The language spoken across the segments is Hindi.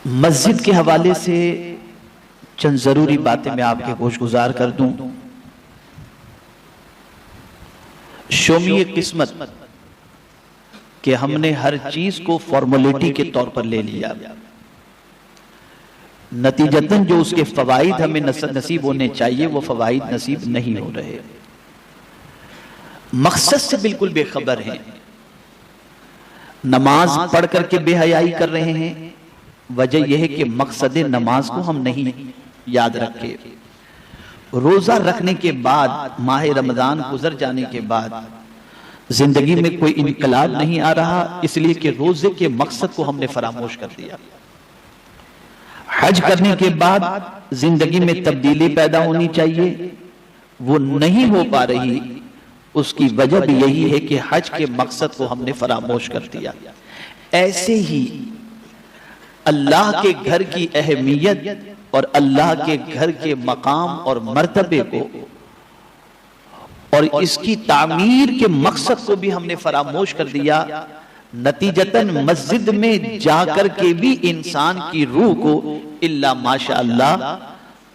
मस्जिद के हवाले से चंद जरूरी बातें मैं आपके गोशगुजार कर दूं। शोमिये किस्मत कि हमने हर चीज को फॉर्मेलिटी के तौर पर ले लिया, नतीजतन जो उसके फवाइद हमें नसीब होने चाहिए वो फवाइद नसीब नहीं हो रहे। मकसद से बिल्कुल बेखबर हैं, नमाज पढ़ करके बेहयाई कर रहे हैं। वजह यह है कि मकसद नमाज को हम नहीं याद रखे। रोजा रखने के बाद, माह रमजान गुजर जाने के बाद जिंदगी में कोई इनकलाब नहीं आ रहा, इसलिए कि रोजे के मकसद को हमने फरामोश कर दिया। हज करने के बाद जिंदगी में तब्दीली पैदा होनी चाहिए, वो नहीं हो पा रही। उसकी वजह भी यही है कि हज के मकसद को हमने फरामोश कर दिया। ऐसे ही अल्लाह के घर की अहमियत और अल्लाह के घर के मकाम और मर्तबे को और इसकी तामीर के मकसद को भी हमने फरामोश कर दिया। नतीजतन मस्जिद में जाकर के भी इंसान की रूह को इल्ला माशाअल्लाह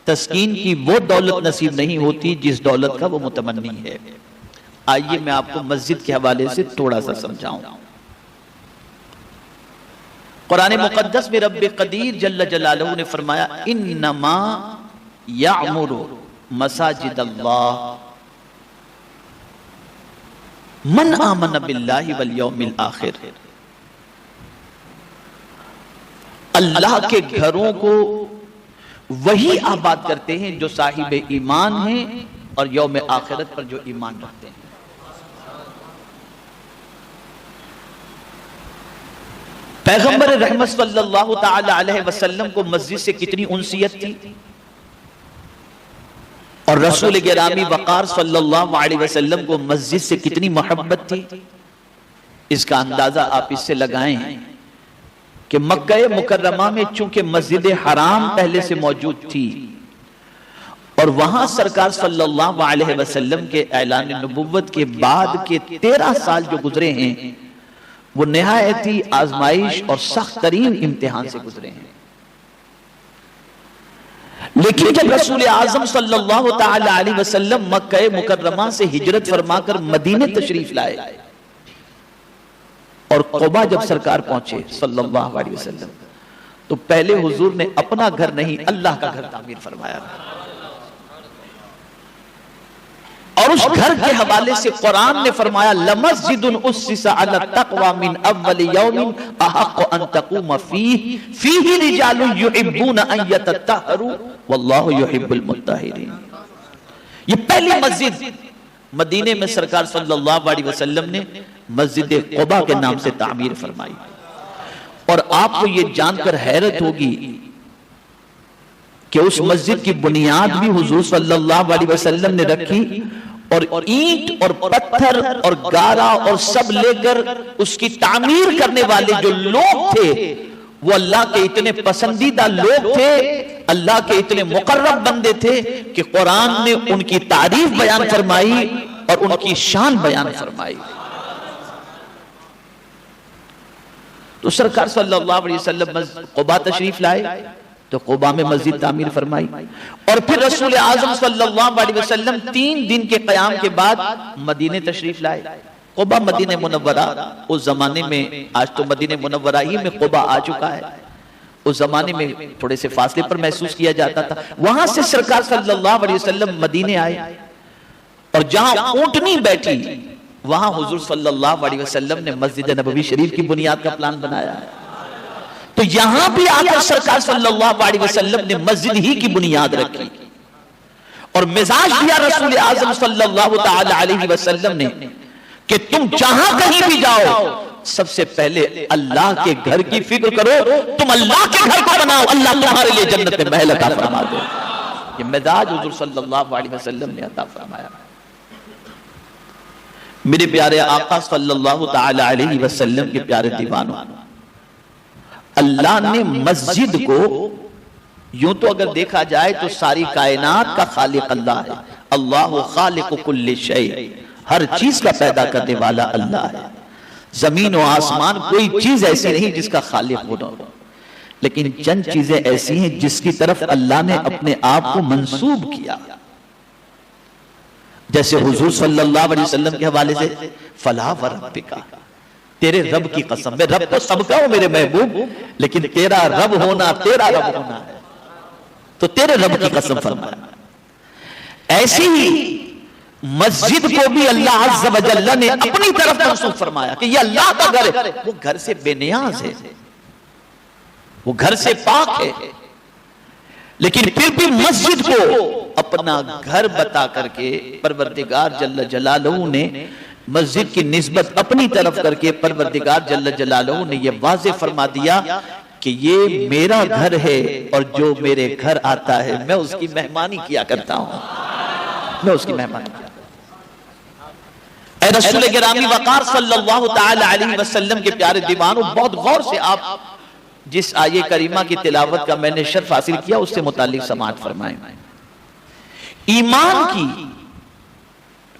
तस्कीन की वो दौलत नसीब नहीं होती जिस दौलत का वो मुतमन्नी है। आइए मैं आपको मस्जिद के हवाले से थोड़ा सा समझाऊं। कुरान मुकद्दस में रब्बे कदीर जल्ल जलालहू ने फरमाया, इन्नमा यामुरु मसाजिद अल्लाह मन आमन बिल्लाहि वल यौमिल आखिर। अल्लाह के घरों को वही आबाद करते हैं जो साहिब ईमान हैं और यौम आखिरत पर जो ईमान रखते हैं। पैगंबर रहमत सल्लल्लाहु ताला अलैहि वसल्लम को मस्जिद से कितनी उनसियत थी और रसूल गिरामी वक़ार सल्लल्लाहु अलैहि वसल्लम को मस्जिद से कितनी मोहब्बत थी। इसका अंदाजा आप इससे लगाएं कि मक्का मुकर्रमा में चूंकि मस्जिद हराम पहले से मौजूद थी और वहां सरकार सल्लल्लाहु अलैहि वसल्लम के ऐलान नबुव्वत के बाद के 13 साल जो गुजरे हैं वो निहायती आजमाइश और सख्त तरीन इम्तिहान से गुजरे हैं। लेकिन जब रसूल आजम सल्लल्लाहु ताला अलैहि वसल्लम मक्का मुकर्रमा से हिजरत फरमाकर मदीने तशरीफ लाए और क़ुबा जब सरकार पहुंचे सल्लल्लाहु अलैहि वसल्लम, तो पहले हुजूर ने अपना घर नहीं अल्लाह का घर तामीर फरमाया। और उस घर के हवाले से कुरान ने फरमाया, लमस्जिदुन उस्सिसा अला तक़वा मिन अव्वल यौमिन अहक़्क़ु अन तक़ूम फ़ीहि फ़ीहि रिजालुन युहिब्बूना अन यतत्तहरू वल्लाहु युहिब्बुल मुत्तहिरीन। ये पहली मस्जिद मदीने में सरकार सल्लल्लाहु अलैहि वसल्लम ने मस्जिद क़ुबा के नाम से तामीर फरमाई। और आपको ये जानकर हैरत होगी कि उस मस्जिद की बुनियाद भी हुजूर सल्लल्लाहु अलैहि वसल्लम ने रखी और ईंट और पत्थर और गारा और सब लेकर उसकी तामीर करने वाले जो लोग थे वो अल्लाह के इतने पसंदीदा लोग थे, अल्लाह के इतने मुकर्रब बंदे थे कि कुरान ने उनकी तारीफ बयान फरमाई और उनकी शान बयान फरमाई। तो सरकार सल्लल्लाहु अलैहि वसल्लम क़ुबा तशरीफ लाए तो क़ुबा में मस्जिद तामीर फरमाई और फिर रसूल आज़म सल्लल्लाहु अलैहि वसल्लम 3 दिन के क़याम के बाद मदीने तशरीफ लाए। क़ुबा मदीने मुनव्वरा उस जमाने में, आज तो मदीने मुनव्वरा ही में क़ुबा आ चुका है, उस जमाने में थोड़े से फासले पर महसूस किया जाता था। वहां से सरकार सल्लल्लाहु अलैहि वसल्लम मदीने आए और जहां ऊंटनी बैठी वहां हुजूर सल्लल्लाहु अलैहि वसल्लम ने मस्जिद नबवी शरीफ की बुनियाद का प्लान बनाया। तो यहां भी आकर सरकार सल्लल्लाहु अलैहि वसल्लम ने मस्जिद ही की बुनियाद रखी और मिजाज दिया रसूल आज़म सल्लल्लाहु ताला अलैहि वसल्लम ने कि तुम जहां कहीं भी जाओ सबसे पहले अल्लाह के घर की फिक्र करो, तुम अल्लाह के घर को बनाओ, अल्लाह तुम्हारे लिए जन्नत में महल अता फरमा दे। ये मिजाज हुजूर सल्लल्लाहु अलैहि वसल्लम ने अता फरमाया। मेरे प्यारे आका सल्लल्लाहु ताला अलैहि वसल्लम के प्यारे दीवानों, अल्लाह ने मस्जिद को यूं तो अगर देखा जाए तो सारी कायनात का खालिक अल्लाह है। अल्लाहु खालिकु कुल्ली शै, हर चीज का पैदा करने वाला अल्लाह है। जमीन और आसमान कोई चीज ऐसी नहीं जिसका खालिक हो ना हो। लेकिन चंद चीजें ऐसी हैं जिसकी तरफ अल्लाह ने अपने आप को मंसूब किया। जैसे हुजूर सल्लल्लाहु अलैहि वसल्लम के हवाले से फला व रब्बिका, तेरे रब की कसम, मैं रब तो सबका हूं मेरे महबूब, लेकिन तेरा रब होना, तेरा रब होना है, तो तेरे रब की कसम फरमाया। ऐसी ही मस्जिद को भी अल्लाह अज़्ज़ व जल्ल ने अपनी तरफ मंसूब फरमाया कि ये अल्लाह का घर है, वो घर से बेनियाज है, वो घर से पाक है, लेकिन फिर भी मस्जिद को अपना घर बता करके परवरदिगार जल्ल जलालहू ने मस्जिद की निस्बत अपनी तरफ करके परवरदिगार जल्ल जलालहू ने यह वाज़ेह फरमा दिया कि ये मेरा घर है और जो मेरे घर आता है मैं उसकी मेहमानी किया करता हूं, मैं उसकी मेहमानी किया। ऐ रसूल गिरामी वक़ार सल्लल्लाहु तआला अलैहि वसल्लम के प्यारे दीवानों, बहुत गौर से आप जिस आये करीमा की तिलावत का मैंने शर्फ हासिल किया उससे मुतालिक समाअत फरमाएं। ईमान की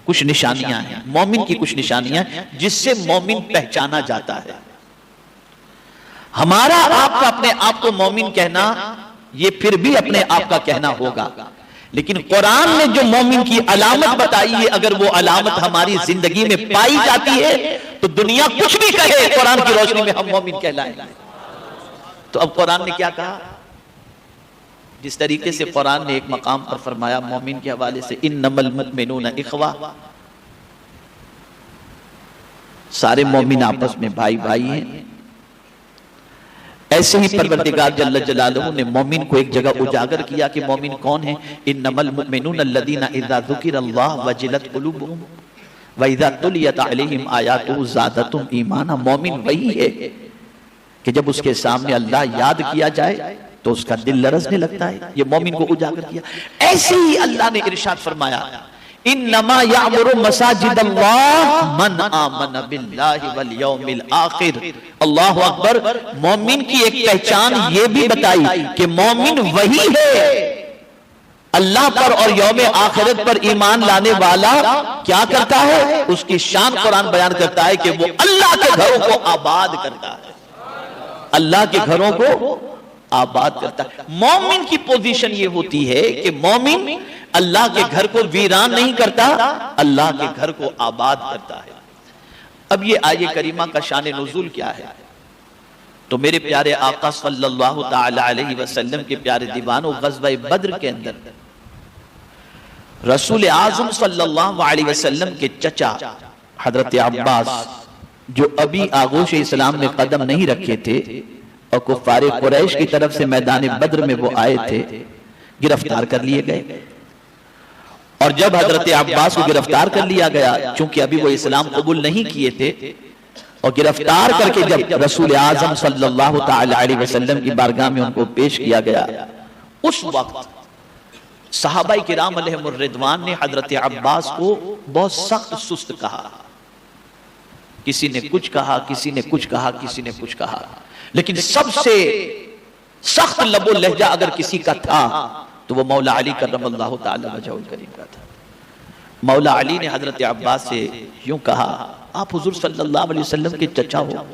कुछ निशानियां हैं, मोमिन की कुछ निशानियां जिससे मोमिन पहचाना जाता है। हमारा आपका अपने आप को मोमिन कहना ये फिर भी अपने आप का कहना होगा, लेकिन कुरान ने जो मोमिन की अलामत बताई है, अगर वो अलामत हमारी जिंदगी में पाई जाती है तो दुनिया कुछ भी कहे, कुरान की रोशनी में हम मोमिन कहलाएंगे। तो अब कुरान ने क्या कहा, जिस तरीके से कुरान ने एक मकाम पर फरमाया मोमिन के हवाले से, इन्नमल मुमिनूना इख्वा, सारे मोमिन आपस में भाई भाई हैं। ऐसे ही परवरदिगार जल्ल जलालहू ने मोमिन को एक जगह उजागर किया कि मोमिन कौन है, इन्नमल मुमिनूना अल्लज़ीना इज़ा ज़ुकिरल्लाहु वजिलत कुलूबुहुम व इज़ा तुलियत अलैहिम आयातुहु ज़ादतहुम ईमाना। मोमिन वही है कि जब उसके सामने अल्लाह याद किया जाए तो उसका दिल लरजने लगता है, ये मोमिन को उजागर किया। ऐसे ही अल्लाह ने इरशाद फरमाया, इन्नमा यामुरु मसाजिदल्लाह मन आमन बिल्लाहि वल यौमिल आखिर। अल्लाहु अकबर। मोमिन की एक पहचान ये भी बताई कि मोमिन वही है अल्लाह पर और यौम आखिरत पर ईमान लाने वाला क्या करता है, उसकी शान कुरान बयान करता है कि वो अल्लाह के घरों को आबाद करता है, अल्लाह के घरों को आबाद करता है। मोमिन की पोजीशन ये होती है कि मोमिन अल्लाह के घर को वीरान नहीं करता, अल्लाह के घर को आबाद करता है। अब ये आये करीमा का शान नुज़ूल क्या है, तो मेरे प्यारे आका सल्लल्लाहु तआला अलैहि वसल्लम के प्यारे दीवानों, ग़ज़वा बद्र के अंदर रसूल आज़म सल्लल्लाहु अलैहि वसल्लम के चचा हज़रत अब्बास, जो अभी आगोश इस्लाम में कदम नहीं रखे थे और कुफ़ारे कुरैश की तरफ से मैदान बद्र में वो आए थे, गिरफ्तार कर लिए गए। और जब हजरत अब्बास को गिरफ्तार कर लिया गया, चूंकि अभी वो इस्लाम कबूल नहीं किए थे, और गिरफ्तार करके जब रसूल आज़म सल्लल्लाहु तआला अलैहि वसल्लम की बारगाह में उनको पेश किया गया, उस वक्त सहाबाए किराम अलैहिमुर रिदवान ने हजरत अब्बास को बहुत सख्त सुस्त कहा। किसी ने कुछ कहा, किसी ने कुछ कहा, किसी ने कुछ कहा, लेकिन सबसे सख्त लबो लहजा अगर किसी का था तो वो मौला अली करमल्लाहु ताला वजहुल करीम का था। मौला अली ने हजरत अब्बास से यूं कहा, आप हुजूर सल्लल्लाहु अलैहि वसल्लम के चचा हो,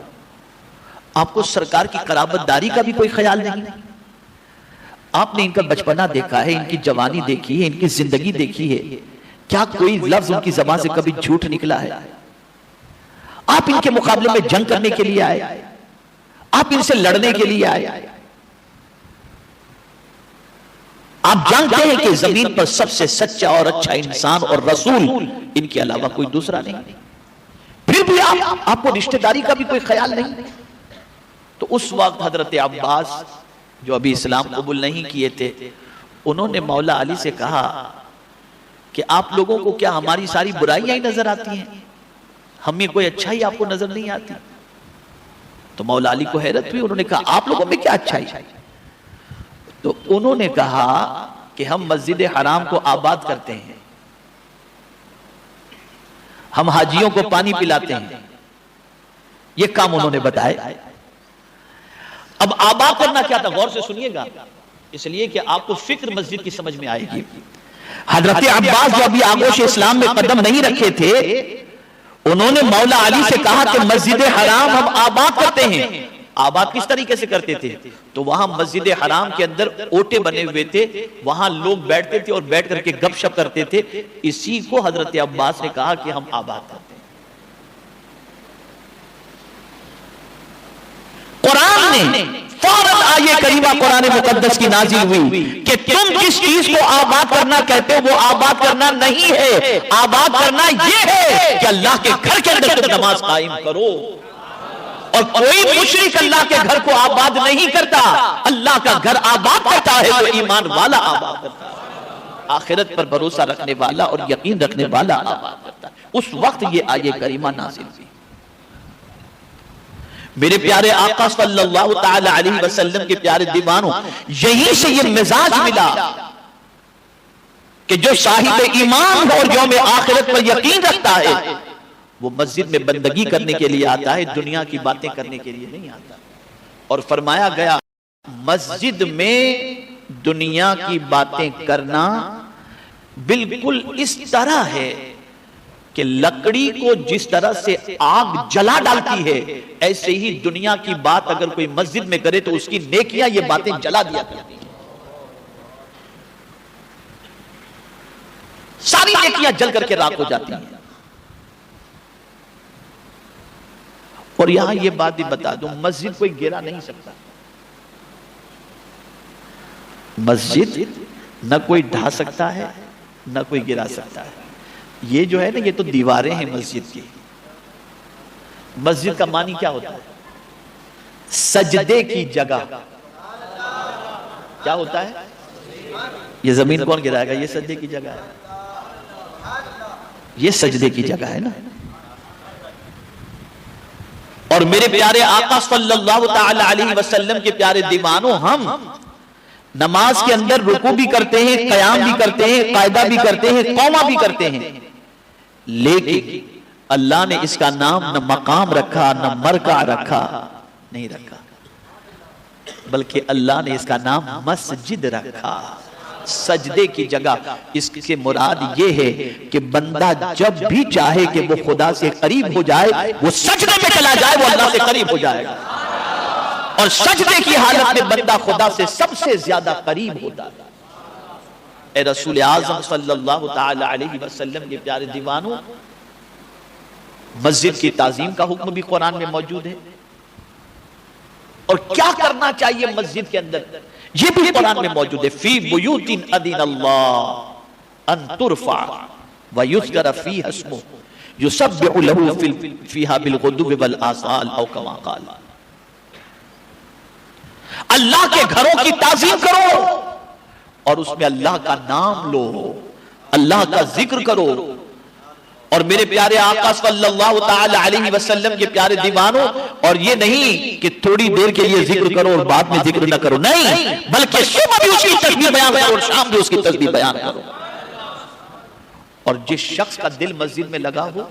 आपको सरकार की कराबतदारी का भी कोई ख्याल नहीं? आपने इनका बचपना देखा है, इनकी जवानी देखी है, इनकी जिंदगी देखी है, क्या कोई लफ्ज उनकी ज़बान से कभी झूठ निकला है? आप इनके मुकाबले में जंग करने के लिए आए, आप इनसे लड़ने के लिए आए। आप जानते हैं कि जमीन पर सबसे सच्चा और अच्छा इंसान और रसूल इनके अलावा कोई दूसरा नहीं, फिर भी आपको रिश्तेदारी का भी कोई ख्याल नहीं। तो उस वक्त हजरत अब्बास जो अभी इस्लाम कबूल नहीं किए थे, उन्होंने मौला अली से कहा कि आप लोगों को क्या हमारी सारी बुराइयां ही नजर आती हैं, हमें कोई अच्छाई आपको नजर नहीं आती? तो मौला अली को हैरत हुई, उन्होंने कहा आप लोगों में क्या अच्छाई? तो उन्होंने कहा कि हम मस्जिद हराम को आबाद करते हैं, हम हाजियों को पानी पिलाते हैं, ये काम उन्होंने बताया। अब आबाद करना क्या था, गौर से सुनिएगा, इसलिए कि आपको फिक्र मस्जिद की समझ में आएगी। हजरत अब्बास जो अभी आगोश इस्लाम में कदम नहीं रखे थे, उन्होंने मौला अली से कहा कि मस्जिद हराम हम आबाद करते हैं, आबाद किस तरीके से करते थे? तो वहां मस्जिद हराम के अंदर ओटे बने हुए थे, वहां लोग बैठते थे और बैठ करके गपशप करते थे। इसी को हजरत अब्बास ने कहा कि हम आबाद करते हैं। कुरान ने फौरन आये करीमा कुरान मुकद्दस की नाजिल हुई कि तुम जिस चीज को आबाद करना कहते हो वो आबाद करना नहीं है, आबाद करना ये है कि अल्लाह के घर के अंदर तुम नमाज कायम करो। और कोई मुशरिक अल्लाह के घर को आबाद नहीं करता, अल्लाह का घर आबाद करता है तो ईमान वाला आबाद करता है, आखिरत पर भरोसा रखने वाला और यकीन रखने वाला आबाद करता है। उस वक्त ये आये करीमा नाजिल हुई। मेरे प्यारे आका सल्लल्लाहु ताला अलैहि वसल्लम के प्यारे दीवानों, यहीं से ये मिजाज मिला कि जो साहिब ईमान और यौम आखिरत पर यकीन रखता है वो मस्जिद में बंदगी करने के लिए आता है, दुनिया की बातें करने के लिए नहीं आता। और फरमाया गया मस्जिद में दुनिया की बातें करना बिल्कुल इस तरह है कि लकड़ी को जिस तरह से आग जला डालती है, ऐसे ही दुनिया की बात अगर कोई मस्जिद में करे तो उसकी नेकियां ये बातें जला दिया करती हैं। सारी नेकियां जल करके राख हो जाती हैं। और यहां ये बात भी बता दूं, मस्जिद कोई गिरा नहीं सकता। मस्जिद न कोई ढा सकता है न कोई गिरा सकता है। ये जो है ना, ये तो दीवारें हैं मस्जिद की। मस्जिद का मानी क्या होता है? सजदे की जगह। क्या होता है? ये जमीन कौन गिराएगा? ये सजदे की जगह है, ये सजदे की जगह है ना। और मेरे प्यारे आका सल्लल्लाहु ताला अलैहि वसल्लम के प्यारे दीवानों, हम नमाज के अंदर रुकू भी करते हैं, कयाम भी करते हैं, कायदा भी करते हैं, कौमा भी करते हैं, लेकिन अल्लाह ने इसका नाम न मकाम रखा न मरका रखा, नहीं रखा, बल्कि अल्लाह ने इसका नाम मस्जिद रखा, सजदे की जगह। इससे मुराद ये है कि बंदा जब भी चाहे कि वो खुदा से करीब हो जाए, वो सजदे में चला जाए, वो अल्लाह से करीब हो जाएगा। और सजदे की हालत में बंदा खुदा से सबसे ज्यादा करीब होता है। ए रसूल आज़म सल्लल्लाहु ताला अलैहि वसल्लम के प्यारे दीवानों, मस्जिद की ताजीम का हुक्म भी कुरान में मौजूद है। और क्या करना चाहिए मस्जिद के अंदर, ये भी कुरान में मौजूद है। फी बुयूतिन अदीन अल्लाह अन तुरफा व युज़करा फीहा अस्मुहु युसब्बिहु लहु फीहा बिल गुदुव्वि वल आसाल औ कमा क़ाल। अल्लाह के घरों की ताजीम करो और उसमें अल्लाह का नाम लो, अल्लाह का जिक्र करो। और मेरे प्यारे आका सल्लल्लाहु ताला अलैहि वसल्लम के प्यारे दीवानों, और ये नहीं कि थोड़ी देर के लिए जिक्र करो और बाद में जिक्र न करो, नहीं, बल्कि सुबह भी उसकी तस्बीह बयान करो और शाम भी उसकी तस्बीह बयान करो। और जिस शख्स का दिल मस्जिद में लगा हो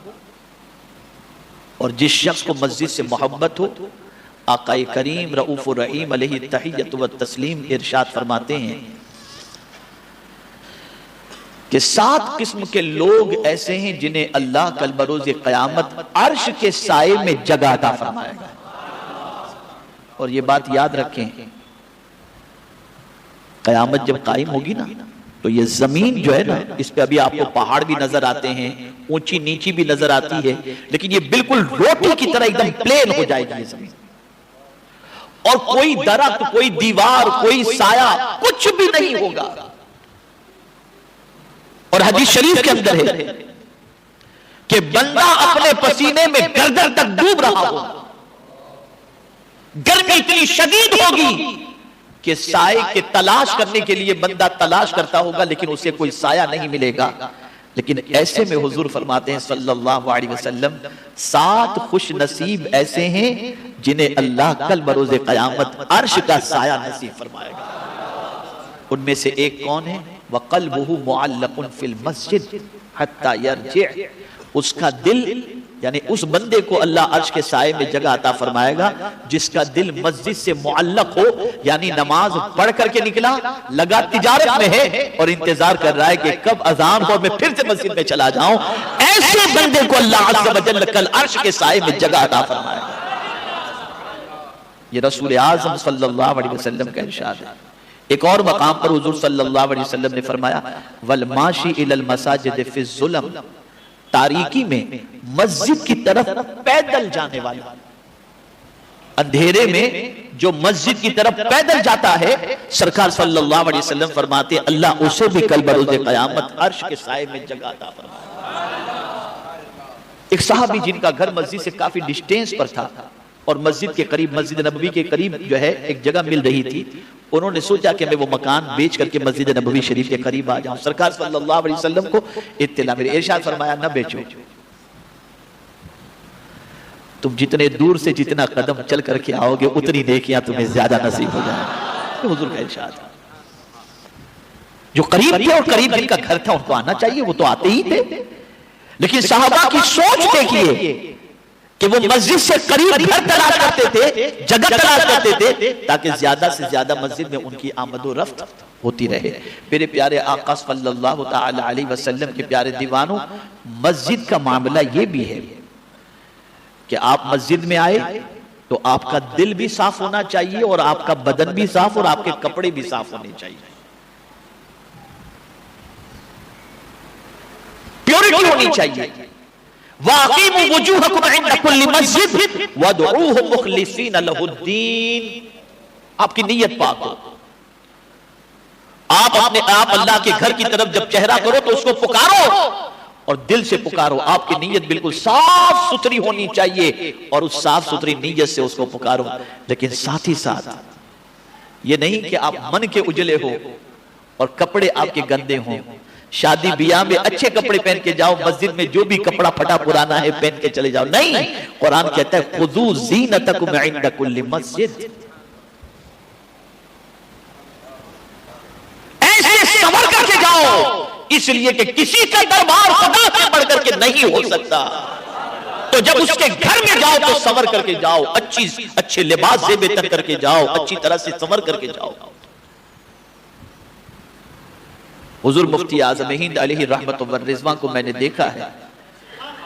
और जिस शख्स को मस्जिद से मोहब्बत हो, आका करीम रऊफ रहीम अलैहि तहियत व तस्लीम इरशाद फरमाते हैं कि 7 किस्म के लोग ऐसे हैं जिन्हें अल्लाह कल बरोज़ क़यामत अर्श के साए में जगह अता फरमाएगा। और ये बात याद रखें, क़यामत जब कायम होगी ना, तो ये जमीन जो है ना, इस पे अभी आपको पहाड़ भी नजर आते हैं, ऊंची नीची भी नजर आती है, लेकिन ये बिल्कुल रोटी की तरह एकदम प्लेन हो जाएगी ये जमीन। और कोई दरख्त, कोई दीवार, कोई साया, कुछ भी नहीं होगा। और हदीस शरीफ के अंदर है कि बंदा अपने पसीने में गर्दन तक डूब रहा हो, गर्मी इतनी शदीद होगी कि साए के तलाश करने के लिए बंदा तलाश करता होगा, लेकिन उसे कोई साया नहीं मिलेगा। लेकिन ऐसे में हुजूर फरमाते हैं सल्लल्लाहु अलैहि वसल्लम, 7 खुश नसीब ऐसे हैं जिन्हें अल्लाह कल बरोज़े क़यामत अर्श का साया नसीब फरमाएगा। उनमें से एक कौन है? वक़ल्बुहु मुअल्लक़ुन फिल मस्जिद हत्ता यरजिअ। उसका दिल, यानी उस बंदे को अल्लाह अर्श के साए में जगह अता फरमाएगा जिसका दिल मस्जिद से मुअल्लक हो, यानी नमाज पढ़ करके निकला, लगा तिजारत में है और इंतजार कर रहा है कि कब अजान हो मैं फिर से मस्जिद में चला जाऊं। ऐसे बंदे को अल्लाह अज़्ज़ व जल्ल कल अर्श के साए में जगह अता फरमाएगा। ये रसूल आज़म सल्लल्लाहु अलैहि वसल्लम का इरशाद है। एक और मकाम पर हुजूर सल्लल्लाहु अलैहि वसल्लम ने फरमाया, वल माशी इलल मसाजिद फी ज़ुलम, तारीकी में मस्जिद की तरफ पैदल जाने वाला, अंधेरे में जो मस्जिद की तरफ पैदल जाता है, सरकार सल्लल्लाहु अलैहि वसल्लम फरमाते अल्लाह उसे भी कल बरोज़े क़यामत अर्श के साए में जगह अता फरमाएगा। एक सहाबी जिनका घर मस्जिद से काफी डिस्टेंस पर था और मस्जिद के करीब, मस्जिद नबवी के करीब जो है एक जगह मिल रही थी, उन्होंने सोचा कि मैं वो मकान बेच करके मस्जिद नबवी शरीफ के करीब आ जाऊं। सरकार सल्लल्लाहु अलैहि वसल्लम को इत्तिला मिली, इरशाद फरमाया न बेचो, तुम जितने दूर से जितना कदम चल करके आओगे उतनी नेकियां तुम्हें ज्यादा नसीब हो जाएगी। तो हुजूर का इरशाद, जो करीब थे और करीब जिनका घर था उनको आना चाहिए, वो तो आते ही थे, लेकिन सहाबा की सोच देखिए कि वो मस्जिद से करीब घर तलाश करते थे, जगह तलाश करते थे ताकि ज्यादा से ज्यादा मस्जिद में उनकी आमदो रफ्त होती रहे। मेरे प्यारे आका सल्लल्लाहु तआला अलैहि वसल्लम के प्यारे दीवानों, मस्जिद का मामला ये भी है कि आप मस्जिद में आए तो आपका दिल भी साफ होना चाहिए और आपका बदन भी साफ और आपके कपड़े भी साफ होने चाहिए, प्योरिटी होनी चाहिए। वाक़ीमु वुजूहकुम इंद कुल्ली मस्जिद वदऊहु मुखलिसीन लहुद्दीन, आपकी नीयत पाक हो। आप अल्लाह के घर की तरफ जब चेहरा करो तो उसको पुकारो और दिल से पुकारो, आपकी नीयत बिल्कुल साफ सुथरी होनी चाहिए और उस साफ सुथरी नीयत से उसको पुकारो। लेकिन साथ ही साथ ये नहीं कि आप मन के उजले हो और कपड़े आपके गंदे हों। शादी ब्याह में अच्छे कपड़े पहन के जाओ, मस्जिद में जो भी कपड़ा फटा पुराना है पहन के चले जाओ, नहीं। कुरान कहता है खुदू ज़ीनतकुम इंद कुल्ली मस्जिद, ऐसे संवर करके जाओ, इसलिए कि किसी का दरबार खुदा से बढ़कर के नहीं हो सकता। तो जब उसके घर में जाओ तो संवर करके जाओ, अच्छे लिबास से बेहतर करके जाओ, अच्छी तरह से संवर करके जाओ। हुजूर मुफ्ती आज़म हिंद अलैहि रहमत व रिज़वान को मैंने देखा है,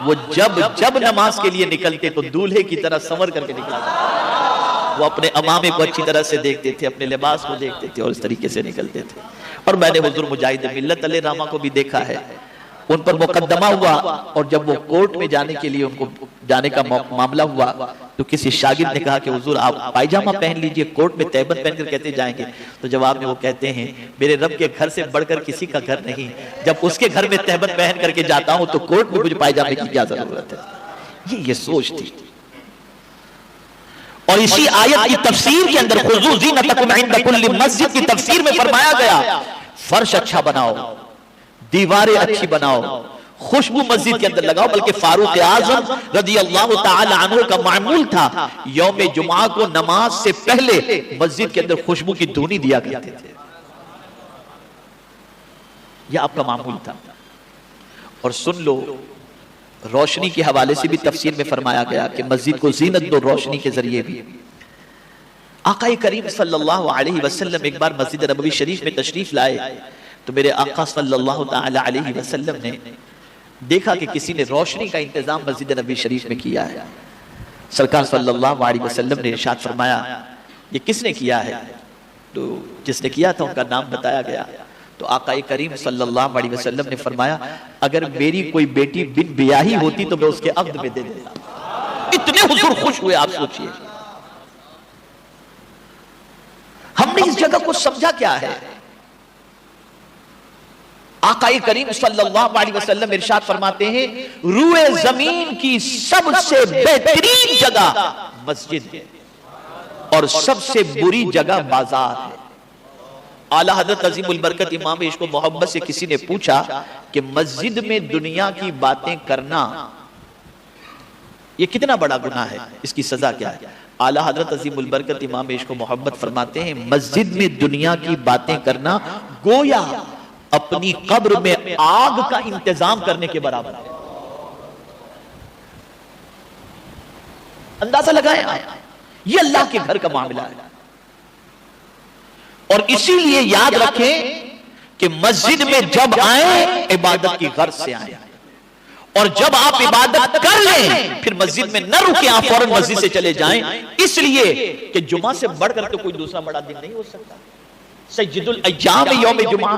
वो जब नमाज के लिए निकलते तो दूल्हे की तरह संवर करके निकलते। वो अपने अमामे को अच्छी तरह से देखते थे, अपने लिबास को देखते थे और इस तरीके से निकलते थे। और मैंने हुजूर मुजाहिद मिल्लत अलैहि रहमा को भी देखा है, उन पर मुकद्दमा हुआ और जब वो कोर्ट में जाने के लिए उनको जाने का मामला हुआ तो किसी शागिर्द ने कहा कि हुजूर आप पायजामा पहन लीजिए, कोर्ट में तैबत पहनकर कहते जाएंगे। तो जवाब में वो कहते हैं मेरे रब के घर से बढ़कर किसी का घर नहीं, जब उसके घर में तैबत पहन करके जाता हूं तो कोर्ट में मुझे पायजामे की क्या जरूरत है। ये सोच थी। और इसी आयत की तफसीर के अंदर खुज़ू ज़ीनतकुम इंद कुल्ली मस्जिद की तफसीर में फरमाया गया फर्श अच्छा बनाओ, दीवारें अच्छी बनाओ, खुशबू मस्जिद के अंदर लगाओ। बल्कि फारूक आजम रज़ियल्लाहु ताला अन्हु का मामूल था यौम जुमा को नमाज से पहले मस्जिद के अंदर खुशबू की धूनी दिया करते थे, यह आपका मामूल था। और सुन लो, रोशनी के हवाले से भी तफसीर में फरमाया गया कि मस्जिद को जीनत दो रोशनी के जरिए भी। आका करीम सल्लल्लाहु अलैहि वसल्लम एक बार मस्जिद नबवी शरीफ में तशरीफ लाए तो मेरे आका सल्लल्लाहु ताला अलैहि वसल्लम ने देखा कि किसी ने रोशनी का इंतजाम मस्जिद नबवी शरीफ में किया है। सरकार सल्लल्लाहु अलैहि वसल्लम ने इरशाद फरमाया ये किसने किया है? तो जिसने किया था उनका नाम बताया गया। तो आका करीम सल्लल्लाहु अलैहि वसल्लम ने फरमाया अगर मेरी कोई बेटी बिन ब्याही होती तो मैं उसके अब्द में दे देता। इतने हुजूर खुश हुए, आप सोचिए। हमने इस जगह को समझा क्या है? आका करीम सल्लल्लाहु अलैहि वसल्लम इरशाद फरमाते हैं रूए जमीन की सबसे बेहतरीन जगह मस्जिद है और सबसे बुरी जगह बाजार है। आला हज़रत अज़ीमुल बरकत इमाम इश्क़ व मोहब्बत से किसी ने पूछा कि मस्जिद में दुनिया की बातें करना ये कितना बड़ा गुनाह है, इसकी सजा क्या है? आला हज़रत अज़ीमुल बरकत इमाम इश्क़ व मोहब्बत फरमाते हैं मस्जिद में दुनिया की बातें करना गोया अपनी कब्र में आग का इंतजाम करने के बराबर है। अंदाजा लगाएं आप, ये अल्लाह के घर का मामला है। और इसीलिए याद रखें कि मस्जिद में जब आए इबादत की गर्ज से आए और जब आप इबादत कर ले लें, फिर मस्जिद में न रुके, आप फौरन मस्जिद से चले जाएं, इसलिए कि जुमा से बढ़कर तो कोई दूसरा बड़ा दिन नहीं हो सकता। सय्यदुल अय्याम यौम जुमा।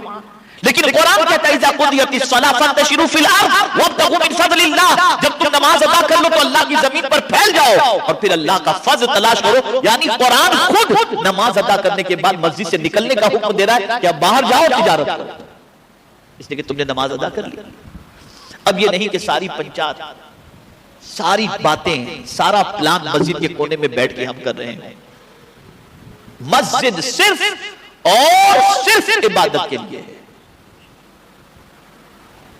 लेकिन कुरान कहता है इज़ा कुदियतिस सलाह फंतशिरू फिल अर्द वब्तगू मिन फज़लिल्लाह, जब तुम नमाज अदा कर लो तो अल्लाह की जमीन पर फैल जाओ और फिर अल्लाह का फज़ल तलाश करो। यानी कुरान खुद नमाज अदा करने के बाद मस्जिद से निकलने का हुक्म दे रहा है कि अब बाहर जाओ, तिजारत करो, इसलिए कि तुमने नमाज अदा कर ली। अब ये नहीं कि सारी पंचायत, सारी बातें, सारा प्लान मस्जिद के कोने में बैठ के हम कर रहे हैं। मस्जिद सिर्फ और सिर्फ इबादत के लिए है।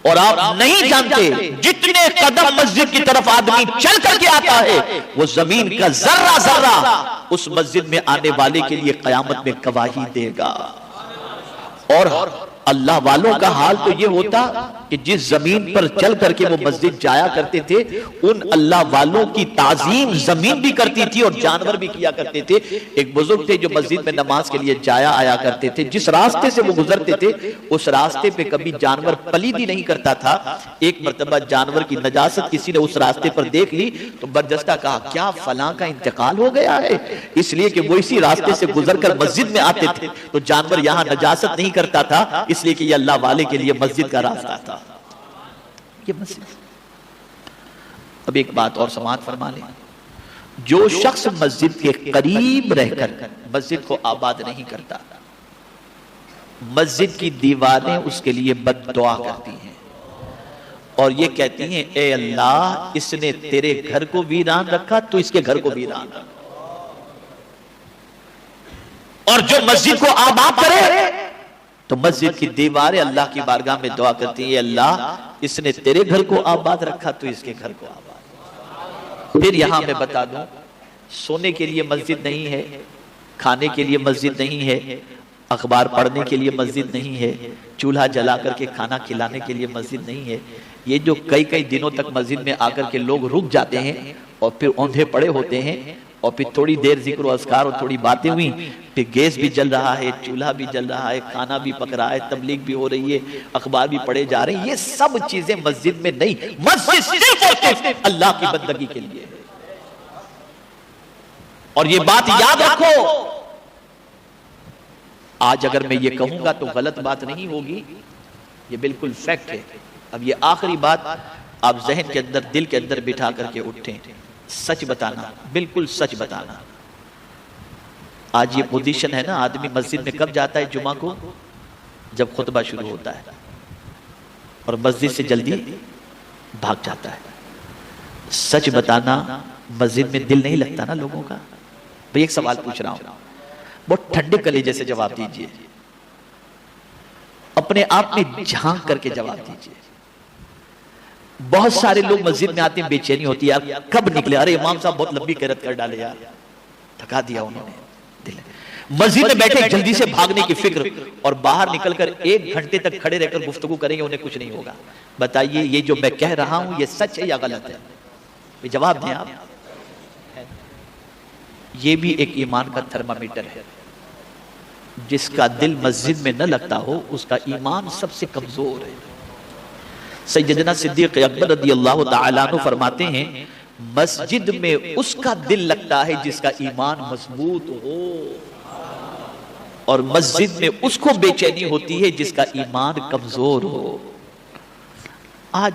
और आप नहीं जानते जितने कदम मस्जिद की तरफ आदमी चल करके आता है, वो जमीन का जर्रा जर्रा उस मस्जिद में आने वाले के लिए कयामत में गवाही देगा। और अल्लाह वालों का हाल तो ये होता कि जिस जमीन पर चल करके वो मस्जिद जाया करते थे, उन अल्लाह वालों की ताजीम जमीन भी करती थी और जानवर भी किया करते थे। एक बुजुर्ग थे जो मस्जिद में नमाज के लिए जाया आया करते थे, जिस रास्ते से वो गुजरते थे उस रास्ते पे कभी जानवर पलीदी नहीं करता था। एक मर्तबा जानवर की नजासत किसी ने उस रास्ते पर देख ली तो बर्जस्ता कहा, क्या फलां का इंतकाल हो गया है, इसलिए कि वो इसी रास्ते से गुजर कर मस्जिद में आते थे तो जानवर यहां नजासत नहीं करता था, इसलिए कि ये अल्लाह वाले के लिए मस्जिद का रास्ता था। ये मस्जिद। अब एक बात और समाअत फरमा लें, जो शख्स मस्जिद के करीब रहकर मस्जिद को आबाद नहीं करता, मस्जिद की दीवारें उसके लिए बद्दुआ करती हैं और ये कहती हैं, ए अल्लाह, इसने तेरे घर को वीरान रखा तो इसके घर को वीरान रखा। और जो मस्जिद को आबाद करे तो मस्जिद की दीवारें अल्लाह की बारगाह में दुआ करती है, अल्लाह, इसने तेरे घर को आबाद रखा तो इसके घर को आबाद। फिर यहां मैं बता दूं, सोने के लिए मस्जिद नहीं है, खाने के लिए मस्जिद नहीं है, अखबार पढ़ने के लिए मस्जिद नहीं है, चूल्हा जला करके खाना खिलाने के लिए मस्जिद नहीं है। ये जो कई कई दिनों तक मस्जिद में आकर के लोग रुक जाते हैं और फिर औंधे पड़े होते हैं और फिर थोड़ी देर जिक्र अस्कार और थोड़ी बातें हुई, फिर गैस भी जल रहा है, चूल्हा भी जल रहा है, खाना भी पक रहा है, तबलीग भी हो रही है, अखबार भी पढ़े जा रहे हैं, ये सब चीजें मस्जिद में नहीं, मस्जिद सिर्फ और सिर्फ अल्लाह की बंदगी के लिए है। और ये बात याद रखो, आज अगर मैं ये कहूंगा तो गलत बात नहीं होगी, ये बिल्कुल फैक्ट है। अब ये आखिरी बात आप जहन के अंदर, दिल के अंदर बिठा करके उठें, सच बताना, बिल्कुल सच बताना। आज ये पोजीशन है ना, आदमी मस्जिद में कब जाता है जुमा को? जब खुतबा शुरू होता है और मस्जिद से जल्दी भाग जाता है। सच बताना, मस्जिद में दिल नहीं लगता ना लोगों का। भाई एक सवाल पूछ रहा हूं, बहुत ठंडे कलेजे से जवाब दीजिए, अपने आप में झांक करके जवाब दीजिए। बहुत सारे लोग मस्जिद में आते हैं, बेचैनी होती है, यार कब निकले, अरे इमाम साहब बहुत लंबी किरात कर डाले यार, थका दिया उन्होंने। मस्जिद में बैठे जल्दी से भागने की फिक्र, और बाहर निकलकर 1 घंटे तक खड़े रहकर गुफ्तगू करेंगे, उन्हें कुछ नहीं होगा। बताइए ये जो मैं कह रहा हूं ये सच है या गलत है? ये जवाब दें आप। ये भी एक ईमान का थर्मामीटर है। जिसका दिल मस्जिद में न लगता हो उसका ईमान सबसे कमजोर है। सैयदना सिद्दीक अकबर रज़ियल्लाहु ताला अन्हु फरमाते हैं, मस्जिद में उसका दिल लगता है जिसका ईमान मजबूत हो, और मस्जिद में उसको बेचैनी होती है जिसका ईमान कमजोर हो। आज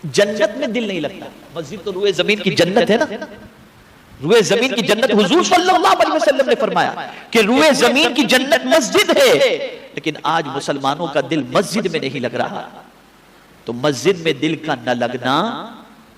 जन्नत में दिल नहीं लगता, मस्जिद तो रुए जमीन की जन्नत है ना, रुए जमीन की जन्नत। हुजूर सल्लल्लाहु अलैहि वसल्लम ने फरमाया कि रुए जमीन की जन्नत मस्जिद है, लेकिन आज मुसलमानों का दिल मस्जिद में नहीं लग रहा। तो मस्जिद में दिल का न लगना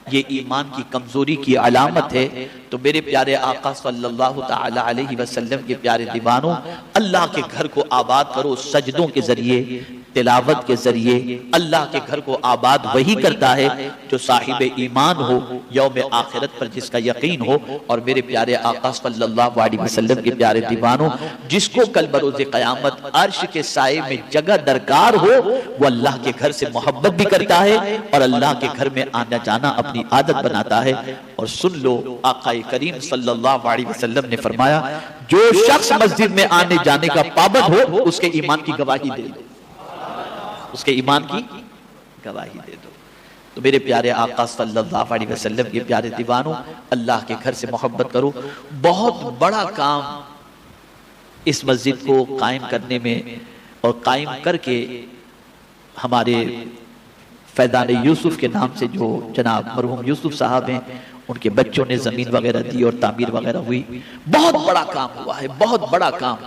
ये ईमान की कमजोरी की अलामत है। तो मेरे प्यारे आका सल्लल्लाहु ताला अलैहि वसल्लम के प्यारे दीवानों, अल्लाह के घर को आबाद करो सजदों के जरिए, तिलावत के जरिए। अल्लाह के घर को आबाद वही करता है जो साहिब ईमान हो, यौम आखिरत पर जिसका यकीन हो। और मेरे प्यारे आका सल्लल्लाहु अलैहि वसल्लम के प्यारे दीवानों, जिसको कल बरोज़ क़यामत अर्श के साए में जगह दरकार हो, वो अल्लाह के घर से मोहब्बत भी करता है और अल्लाह के घर में आना जाना अपनी आदत बनाता है। और सुन लो, आका करीम सल्लल्लाहु अलैहि वसल्लम ने फरमाया, जो शख्स मस्जिद में आने जाने का पाबंद हो उसके ईमान की गवाही दे दो, उसके ईमान की गवाही दे दो। तो मेरे प्यारे आका सल्लल्लाहु अलैहि वसल्लम के प्यारे दीवानों, अल्लाह के घर से मोहब्बत करो। बहुत बड़ा काम इस मस्जिद को कायम करने में और कायम करके हमारे फैज़ान यूसुफ के नाम से जो जनाब मरहूम यूसुफ साहब हैं, उनके बच्चों ने जमीन वगैरह दी और तामीर वगैरह हुई। बहुत बड़ा काम हुआ है, बहुत बड़ा काम।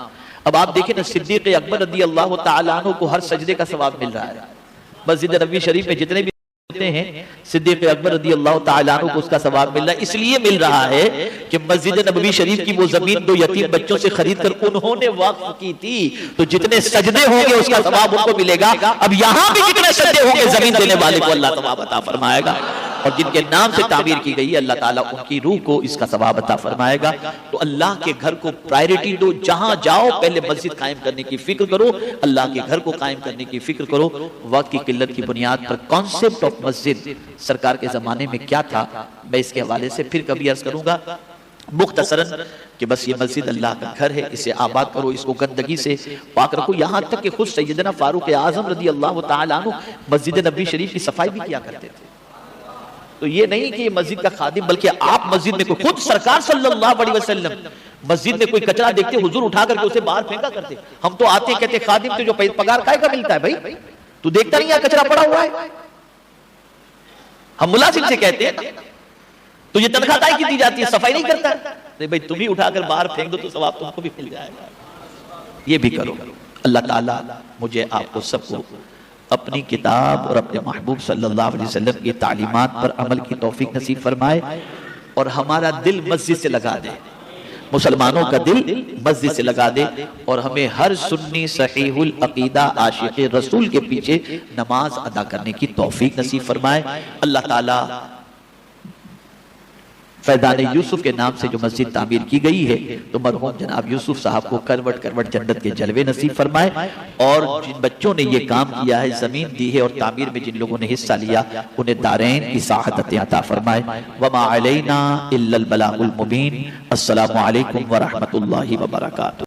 अब आप देखें ना, सिद्दीक अकबर रज़ी अल्लाह तआला अन्हु को हर सजदे का सवाब मिल रहा है। मस्जिद नबवी शरीफ में जितने भी होते हैं, सिद्दीक अकबर रज़ी अल्लाह तआला अन्हु को उसका सवाब मिल रहा है। इसलिए मिल रहा है कि मस्जिद नबवी शरीफ की वो जमीन 2 यतीम बच्चों से खरीद कर उन्होंने वक्फ की थी, तो जितने सजदे होंगे उसका सवाब उनको मिलेगा। अब यहाँ भी जितने सजदे होंगे जमीन देने वाले को अल्लाह सवाब अता फरमाएगा, और जिनके नाम से तामीर की गई है अल्लाह ताला उनकी रूह को इसका सवाब अता फरमाएगा। तो अल्लाह के घर को प्रायोरिटी दो, जहां जाओ पहले मस्जिद कायम करने की फिक्र करो, अल्लाह के घर को कायम करने की फिक्र करो। वक्त की किल्लत की बुनियाद पर कॉन्सेप्ट ऑफ मस्जिद सरकार के जमाने में क्या था, मैं इसके हवाले से फिर कभी अर्ज करूंगा मुख्तसरन कि बस ये मस्जिद अल्लाह का घर है, इसे आबाद करो, इसको गंदगी से पाक रखो। यहाँ तक कि खुद सैयदना फारूक आजम रज़ी अल्लाह तआला अन्हु मस्जिद नबवी शरीफ की सफाई भी किया करते थे। तो ये नहीं कि ये मस्जिद का खादिम, बल्कि आप मस्जिद में खुद सरकार सल्लल्लाहु अलैहि वसल्लम मस्जिद में कोई कचरा देखते हुजूर उठा करके उसे बाहर फेंका करते। हम तो आते कहते खादिम तो जो पगार काय का मिलता है भाई, तू देखता नहीं है कचरा पड़ा हुआ है। हम मुलाजिम से कहते हैं तो ये तनख्वाह काय की दी जाती है, सफाई नहीं करता। नहीं भाई, तुम ही उठाकर बाहर फेंक दो तो सवाब तुमको भी मिल जाएगा। ये भी करो। अल्लाह ताला मुझे आपको सबको अपनी किताब और अपने महबूब सल्लल्लाहु अलैहि वसल्लम की तालीमात पर अमल की तौफीक नसीब फरमाए, और हमारा दिल मस्जिद से लगा दे, मुसलमानों का दिल मस्जिद से लगा दे, और हमें हर सुन्नी सहीहुल अकीदा आशिक़ रसूल के पीछे नमाज अदा करने की तौफीक नसीब फरमाए। अल्लाह ताला फैज़ान यूसुफ के नाम से जो मस्जिद तामीर की गई है, तो मरहूम जनाब यूसुफ साहब को करवट करवट जन्नत के जलवे नसीब फरमाए, और जिन बच्चों ने ये काम किया है, जमीन दी है और तामीर में जिन लोगों ने हिस्सा लिया, उन्हें दारैन की सआदत अता फरमाए। वमा अलैना इल्लल बलागुल मुबीन। अस्सलामु अलैकुम व रहमतुल्लाहि व बरकातुहू।